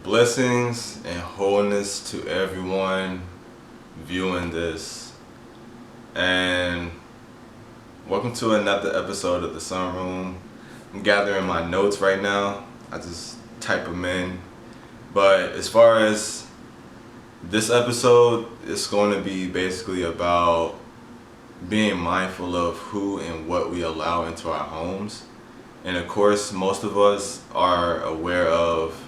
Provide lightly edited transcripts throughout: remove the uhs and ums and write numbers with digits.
Blessings and wholeness to everyone viewing this, and welcome to another episode of the Sunroom. I'm gathering my notes right now. I just type them in, but as far as this episode, it's going to be basically about being mindful of who and what we allow into our homes. And of course, most of us are aware of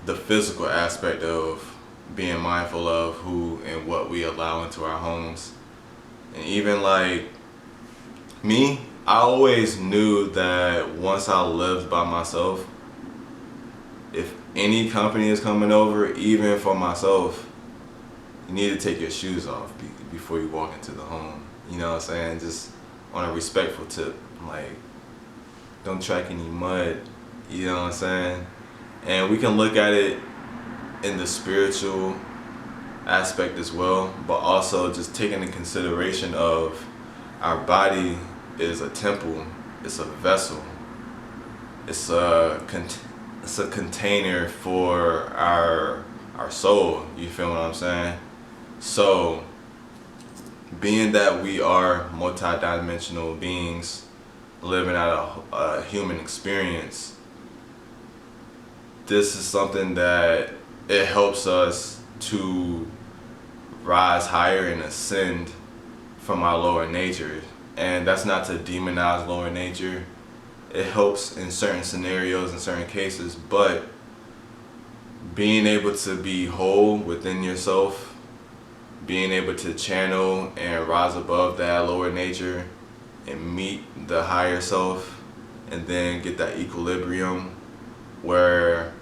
the physical aspect of being mindful of who and what we allow into our homes. And even like me, I always knew that once I lived by myself, if any company is coming over, even for myself, you need to take your shoes off before you walk into the home. You know what I'm saying? Just on a respectful tip, like don't track any mud. You know what I'm saying? And we can look at it in the spiritual aspect as well, but also just taking into consideration of our body is a temple, it's a vessel, it's a container for our soul. You feel what I'm saying? So, being that we are multidimensional beings living out a human experience, this is something that it helps us to rise higher and ascend from our lower nature. And that's not to demonize lower nature. It helps in certain scenarios, in certain cases, but being able to be whole within yourself, being able to channel and rise above that lower nature and meet the higher self, and then get that equilibrium where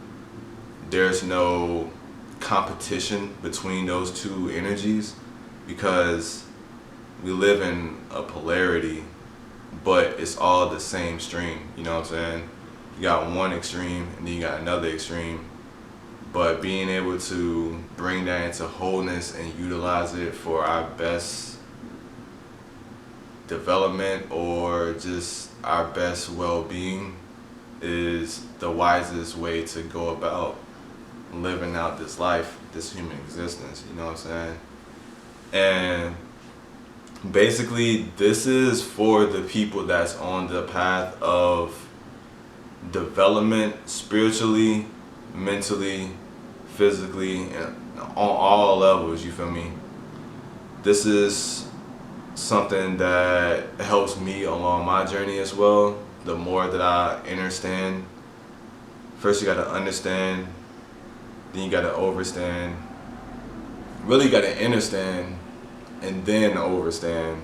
there's no competition between those two energies, because we live in a polarity, but it's all the same stream. You know what I'm saying? You got one extreme and then you got another extreme, but being able to bring that into wholeness and utilize it for our best development or just our best well-being is the wisest way to go about living out this life, this human existence. You know what I'm saying? And basically, this is for the people that's on the path of development spiritually, mentally, physically, and on all levels. You feel me? This is something that helps me along my journey as well. The more that I understand, first you got to understand, then you got to overstand, really you got to understand, and then overstand,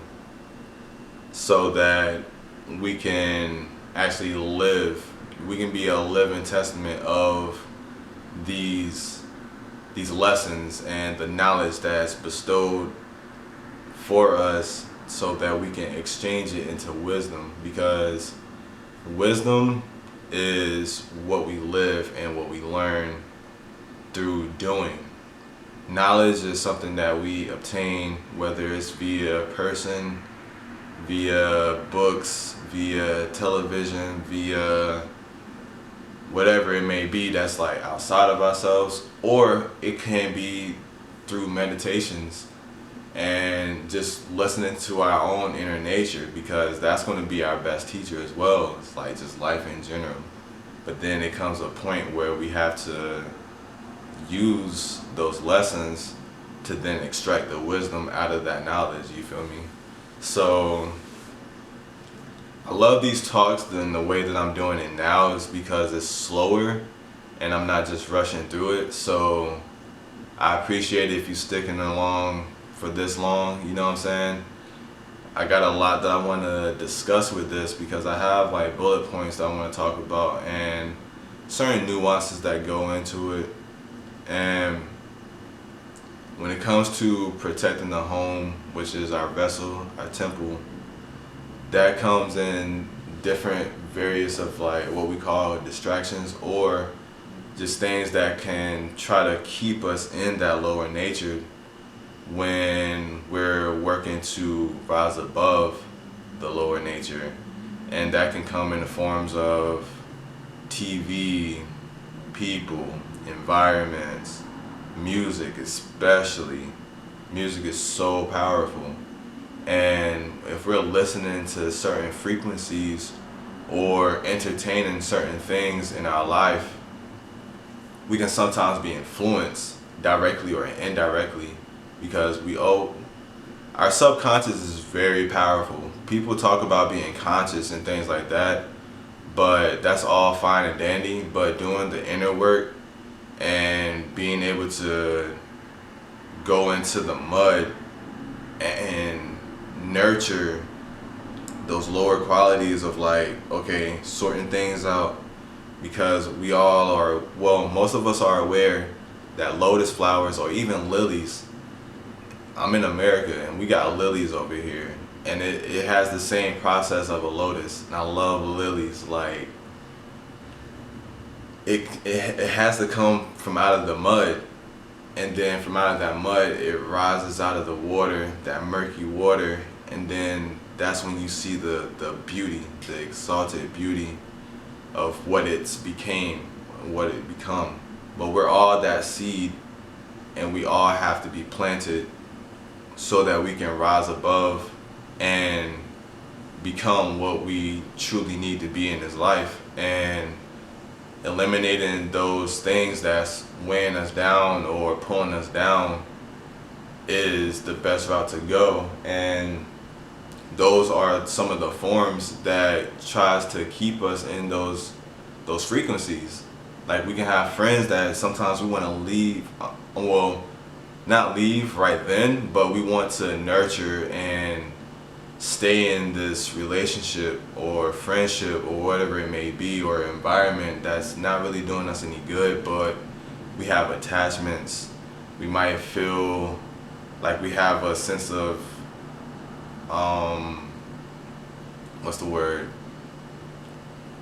so that we can actually live. We can be a living testament of these lessons and the knowledge that's bestowed for us, so that we can exchange it into wisdom, because wisdom is what we live and what we learn through doing. Knowledge is something that we obtain, whether it's via person, via books, via television, via whatever it may be that's like outside of ourselves, or it can be through meditations and just listening to our own inner nature, because that's going to be our best teacher as well. It's like just life in general. But then it comes a point where we have to use those lessons to then extract the wisdom out of that knowledge. You feel me? So I love these talks, and the way that I'm doing it now is because it's slower and I'm not just rushing through it. So I appreciate if you sticking along for this long. You know what I'm saying? I got a lot that I want to discuss with this, because I have like bullet points that I want to talk about and certain nuances that go into it. And when it comes to protecting the home, which is our vessel, our temple, that comes in different various of like what we call distractions, or just things that can try to keep us in that lower nature when we're working to rise above the lower nature. And that can come in the forms of TV, people, environments, music especially. Music is so powerful. And if we're listening to certain frequencies or entertaining certain things in our life, we can sometimes be influenced directly or indirectly because our subconscious is very powerful. People talk about being conscious and things like that, but that's all fine and dandy. But doing the inner work and being able to go into the mud and nurture those lower qualities of like, okay, sorting things out, because we all are, well, most of us are aware that lotus flowers or even lilies, I'm in America and we got lilies over here, and it has the same process of a lotus, and I love lilies. Like it has to come from out of the mud, and then from out of that mud it rises out of the water, that murky water, and then that's when you see the beauty, the exalted beauty of what it's became, what it become. But we're all that seed, and we all have to be planted so that we can rise above and become what we truly need to be in this life. And eliminating those things that's weighing us down or pulling us down is the best route to go. And those are some of the forms that tries to keep us in those frequencies. Like we can have friends that sometimes we want to leave, well, not leave right then, but we want to nurture and stay in this relationship or friendship or whatever it may be, or environment that's not really doing us any good, but we have attachments. We might feel like we have a sense of what's the word?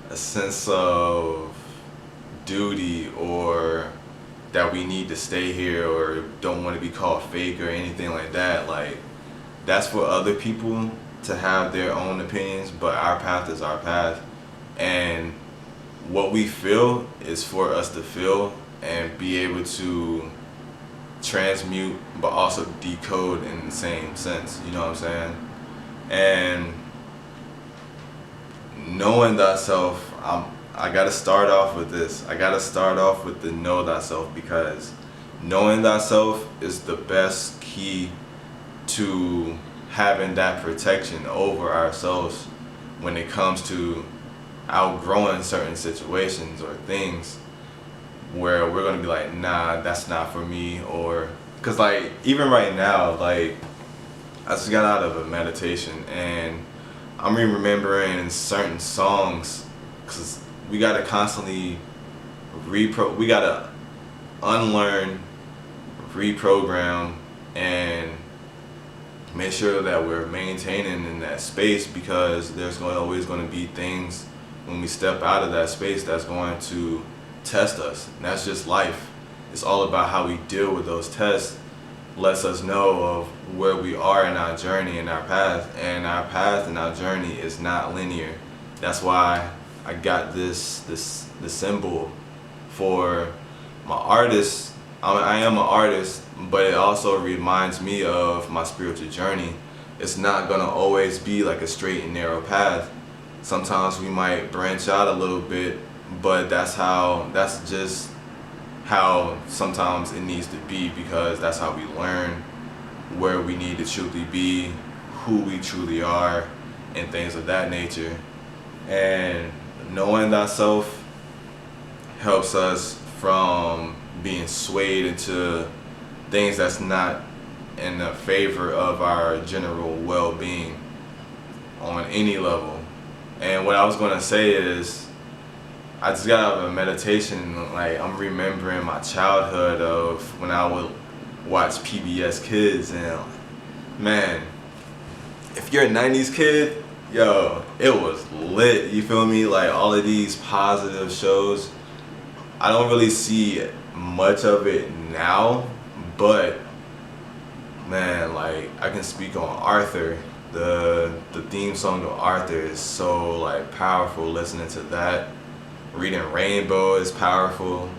A sense of duty, or that we need to stay here, or don't want to be called fake or anything like that. Like, that's for other people to have their own opinions, but our path is our path. And what we feel is for us to feel and be able to transmute, but also decode in the same sense, you know what I'm saying? And knowing thyself, I gotta start off with this. I gotta start off with the know thyself, because knowing thyself is the best key to having that protection over ourselves when it comes to outgrowing certain situations or things where we're gonna be like, nah, that's not for me. Or because like even right now, like I just got out of a meditation and I'm remembering certain songs, because we gotta constantly we gotta unlearn, reprogram, and make sure that we're maintaining in that space, because there's always going to be things when we step out of that space that's going to test us. And that's just life. It's all about how we deal with those tests. Lets us know of where we are in our journey and our path. And our path and our journey is not linear. That's why I got this symbol for my artist. I am an artist, but it also reminds me of my spiritual journey. It's not gonna always be like a straight and narrow path. Sometimes we might branch out a little bit, but that's just how sometimes it needs to be, because that's how we learn where we need to truly be, who we truly are, and things of that nature. And knowing thyself helps us from being swayed into things that's not in the favor of our general well-being on any level. And what I was going to say is, I just got out of a meditation, like I'm remembering my childhood of when I would watch PBS Kids, and man, if you're a 90s kid, yo, it was lit, you feel me? Like all of these positive shows, I don't really see much of it now, but man, like I can speak on Arthur. The theme song to Arthur is so like powerful. Listening to that, reading Rainbow is powerful.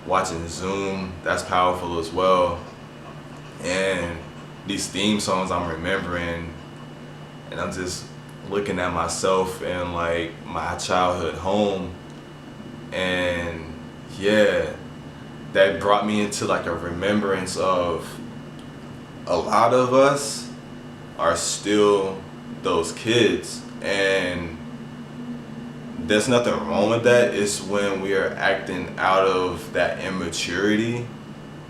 watching Zoom, that's powerful as well. And these theme songs I'm remembering, and I'm just looking at myself in like my childhood home, and yeah, that brought me into like a remembrance of a lot of us are still those kids, and there's nothing wrong with that. It's when we are acting out of that immaturity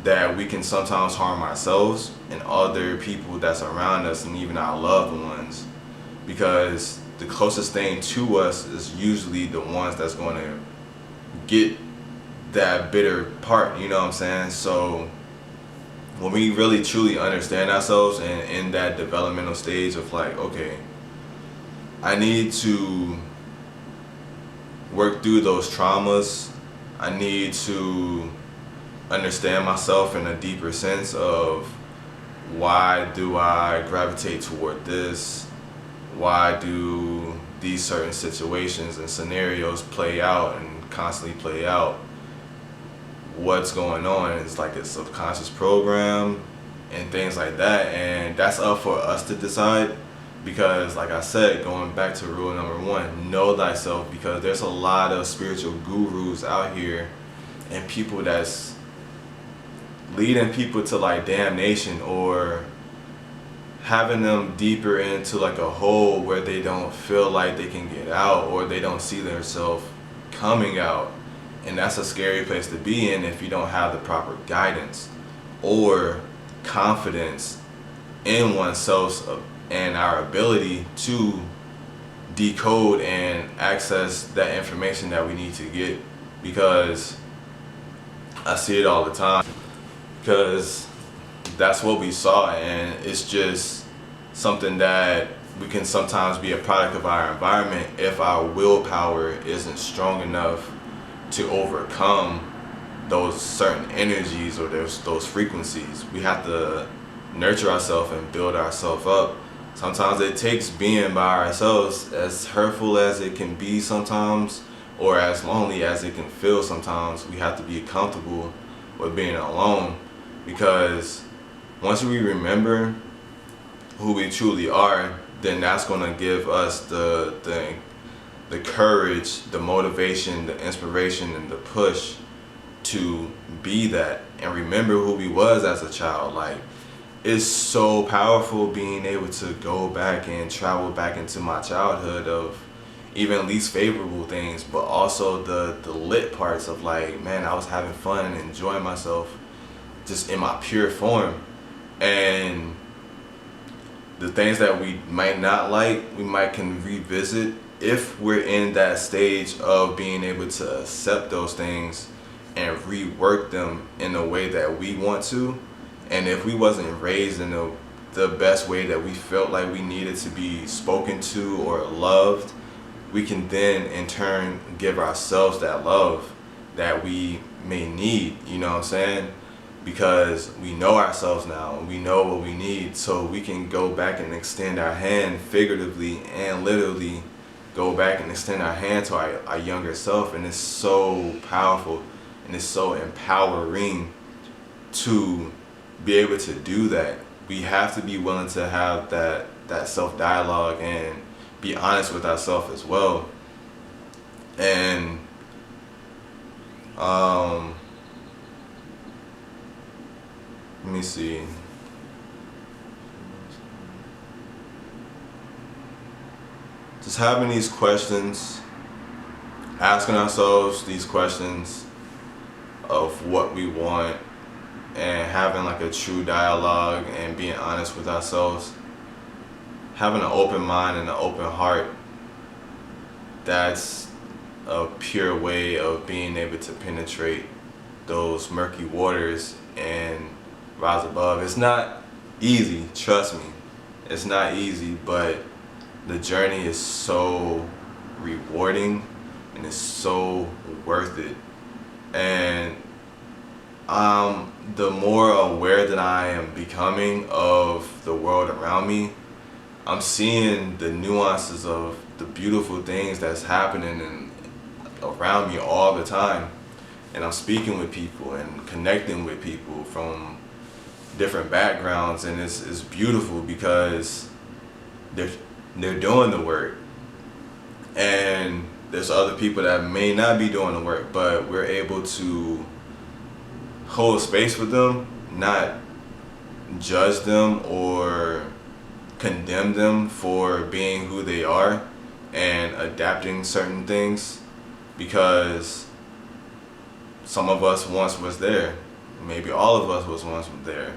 that we can sometimes harm ourselves and other people that's around us and even our loved ones, because the closest thing to us is usually the ones that's going to get that bitter part, you know what I'm saying? So when we really truly understand ourselves and in that developmental stage of like, okay, I need to work through those traumas, I need to understand myself in a deeper sense of why do I gravitate toward this, why do these certain situations and scenarios play out and constantly play out, what's going on. It's like a subconscious program and things like that, and that's up for us to decide, because like I said, going back to rule number 1, know thyself, because there's a lot of spiritual gurus out here and people that's leading people to like damnation, or having them deeper into like a hole where they don't feel like they can get out, or they don't see themselves coming out. And that's a scary place to be in if you don't have the proper guidance or confidence in oneself and our ability to decode and access that information that we need to get. Because I see it all the time, because that's what we saw, and it's just something that we can sometimes be a product of our environment if our willpower isn't strong enough to overcome those certain energies or those frequencies. We have to nurture ourselves and build ourselves up. Sometimes it takes being by ourselves, as hurtful as it can be sometimes, or as lonely as it can feel sometimes. We have to be comfortable with being alone, because once we remember who we truly are, then that's going to give us the courage, the motivation, the inspiration, and the push to be that and remember who we was as a child. Like, it's so powerful being able to go back and travel back into my childhood of even least favorable things, but also the lit parts of like, man, I was having fun and enjoying myself just in my pure form. And the things that we might not like, we might can revisit if we're in that stage of being able to accept those things and rework them in the way that we want to. And if we wasn't raised in the best way that we felt like we needed to be spoken to or loved, we can then in turn give ourselves that love that we may need, you know what I'm saying? Because we know ourselves now, we know what we need, so we can go back and extend our hand, figuratively and literally go back and extend our hand to our younger self. And it's so powerful and it's so empowering to be able to do that. We have to be willing to have that self-dialogue and be honest with ourselves as well. And let me see. Just having these questions, asking ourselves these questions of what we want, and having like a true dialogue and being honest with ourselves, having an open mind and an open heart, that's a pure way of being able to penetrate those murky waters and rise above. It's not easy, trust me, it's not easy, but the journey is so rewarding and it's so worth it. And the more aware that I am becoming of the world around me, I'm seeing the nuances of the beautiful things that's happening around me all the time. and I'm speaking with people and connecting with people from different backgrounds, and it's beautiful because they're doing the work, and there's other people that may not be doing the work, but we're able to hold space with them, not judge them or condemn them for being who they are and adapting certain things, because some of us once was there, maybe all of us was once there,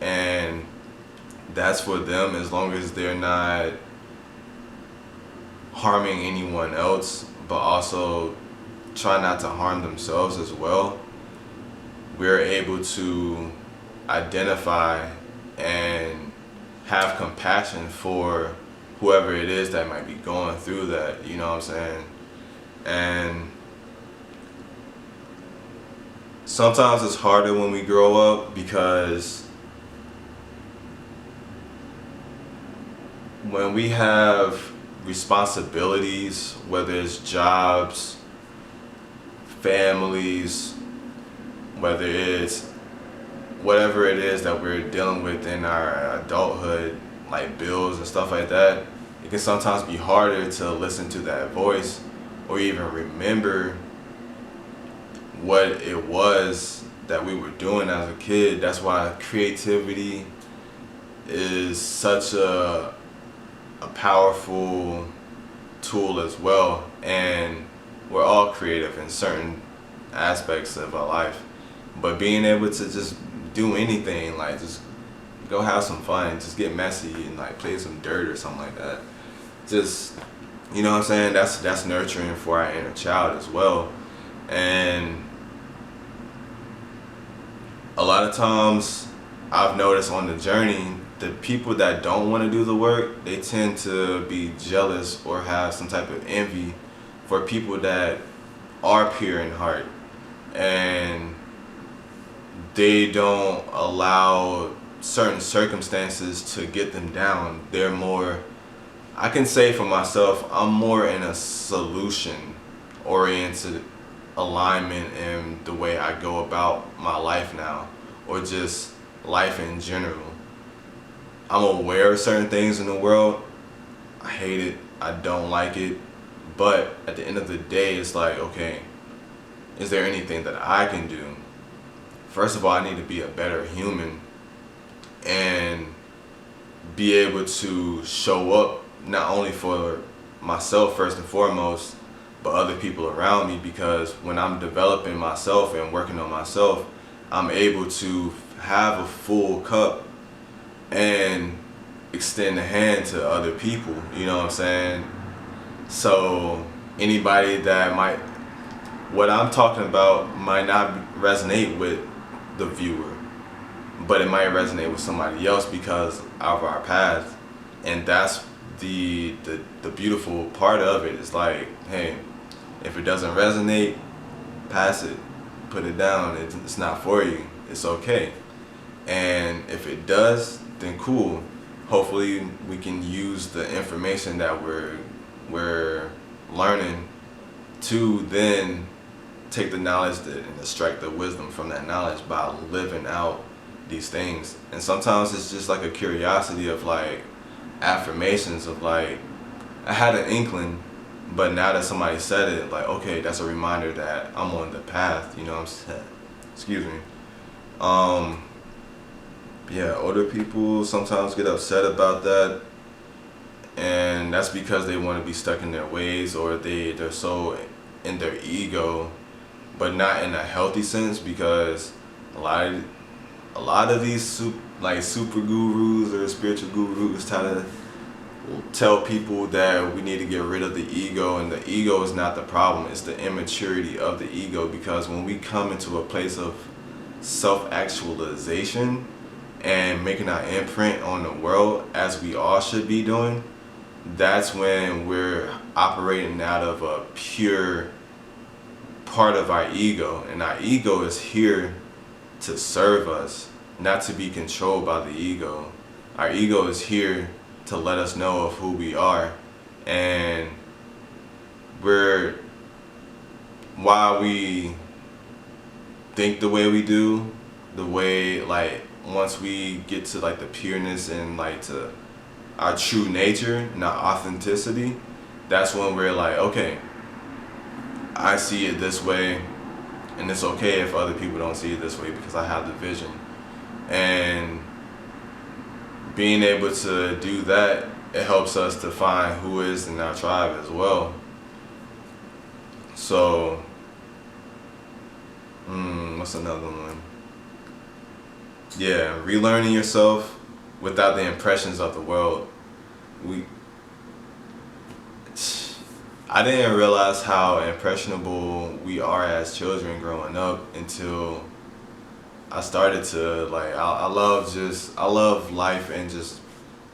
and that's for them, as long as they're not harming anyone else but also try not to harm themselves as well. We're able to identify and have compassion for whoever it is that might be going through that, you know what I'm saying? And sometimes it's harder when we grow up, because when we have responsibilities, whether it's jobs, families, whether it's whatever it is that we're dealing with in our adulthood, like bills and stuff like that, it can sometimes be harder to listen to that voice or even remember what it was that we were doing as a kid. That's why creativity is such a powerful tool as well, and we're all creative in certain aspects of our life, but being able to just do anything, like just go have some fun, just get messy and like play some dirt or something like that, just, you know what I'm saying, that's nurturing for our inner child as well. And a lot of times I've noticed on the journey, the people that don't want to do the work, they tend to be jealous or have some type of envy for people that are pure in heart, and they don't allow certain circumstances to get them down. They're more, I can say for myself, I'm more in a solution oriented alignment in the way I go about my life now, or just life in general. I'm aware of certain things in the world. I hate it, I don't like it, but at the end of the day, it's like, okay, is there anything that I can do? First of all, I need to be a better human and be able to show up not only for myself first and foremost, but other people around me, because when I'm developing myself and working on myself, I'm able to have a full cup and extend a hand to other people, you know what I'm saying? So anybody that might, what I'm talking about might not resonate with the viewer, but it might resonate with somebody else because of our paths. And that's the beautiful part of it. It's like, hey, if it doesn't resonate, pass it, put it down. It's not for you, it's okay. And if it does, then cool. Hopefully we can use the information that we're learning to then take the knowledge and extract the wisdom from that knowledge by living out these things. And sometimes it's just like a curiosity of like affirmations of like, I had an inkling, but now that somebody said it, like, okay, that's a reminder that I'm on the path, you know what I'm saying? Excuse me. Yeah, older people sometimes get upset about that, and that's because they want to be stuck in their ways, or they're so in their ego, but not in a healthy sense, because a lot of these super gurus or spiritual gurus try to tell people that we need to get rid of the ego, and the ego is not the problem, it's the immaturity of the ego. Because when we come into a place of self-actualization and making our imprint on the world, as we all should be doing, that's when we're operating out of a pure part of our ego. And our ego is here to serve us, not to be controlled by the ego. Our ego is here to let us know of who we are, and while we think the way we do, the way like once we get to like the pureness and like to our true nature, not authenticity, that's when we're like, okay, I see it this way, and it's okay if other people don't see it this way because I have the vision. And being able to do that, it helps us to find who is in our tribe as well. So, what's another one? Yeah, relearning yourself without the impressions of the world. I didn't realize how impressionable we are as children growing up until I started to like. I love life and just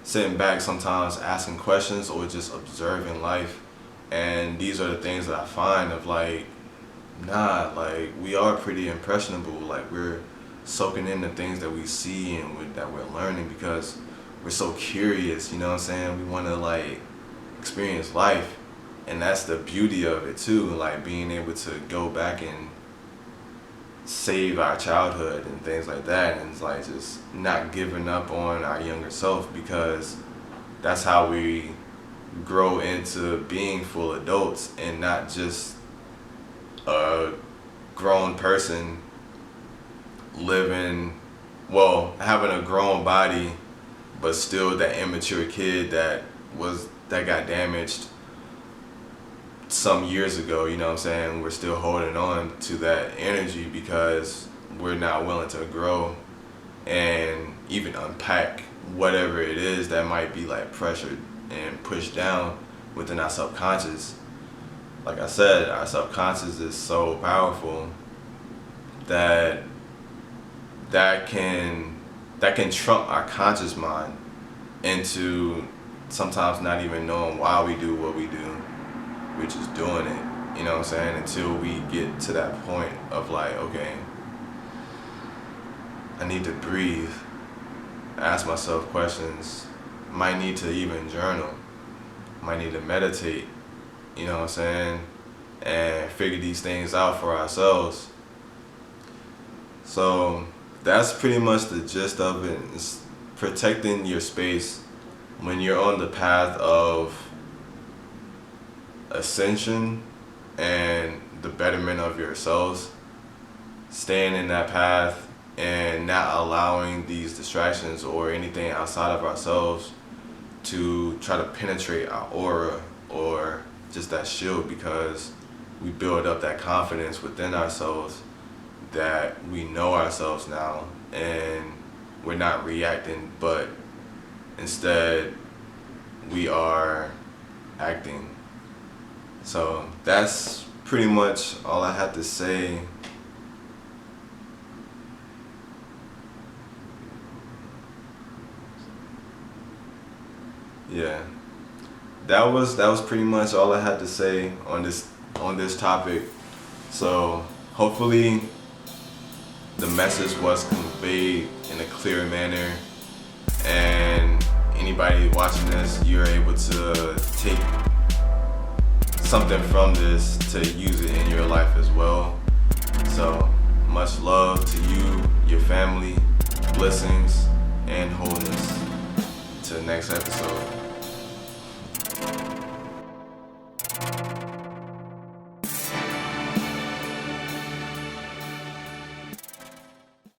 sitting back sometimes asking questions or just observing life. And these are the things that I find of like, nah, like we are pretty impressionable. Like we're soaking in the things that we see and that we're learning because we're so curious, you know what I'm saying? We want to like experience life, and that's the beauty of it too, like being able to go back and save our childhood and things like that, and it's like just not giving up on our younger self, because that's how we grow into being full adults and not just a grown person having a grown body but still that immature kid that got damaged some years ago, you know what I'm saying? We're still holding on to that energy because we're not willing to grow and even unpack whatever it is that might be like pressured and pushed down within our subconscious. Like I said, our subconscious is so powerful that can trump our conscious mind into sometimes not even knowing why we do what we do. We're just doing it, you know what I'm saying, until we get to that point of like, okay, I need to breathe, ask myself questions, might need to even journal, might need to meditate, you know what I'm saying, and figure these things out for ourselves. So that's pretty much the gist of it. It's protecting your space when you're on the path of ascension and the betterment of yourselves, staying in that path and not allowing these distractions or anything outside of ourselves to try to penetrate our aura or just that shield, because we build up that confidence within ourselves that we know ourselves now and we're not reacting, but instead we are acting. So that's pretty much all I have to say. Yeah, that was pretty much all I had to say on this topic. So hopefully the message was conveyed in a clear manner, and anybody watching this, you're able to take something from this to use it in your life as well. So much love to you, your family, blessings, and wholeness. Till next episode.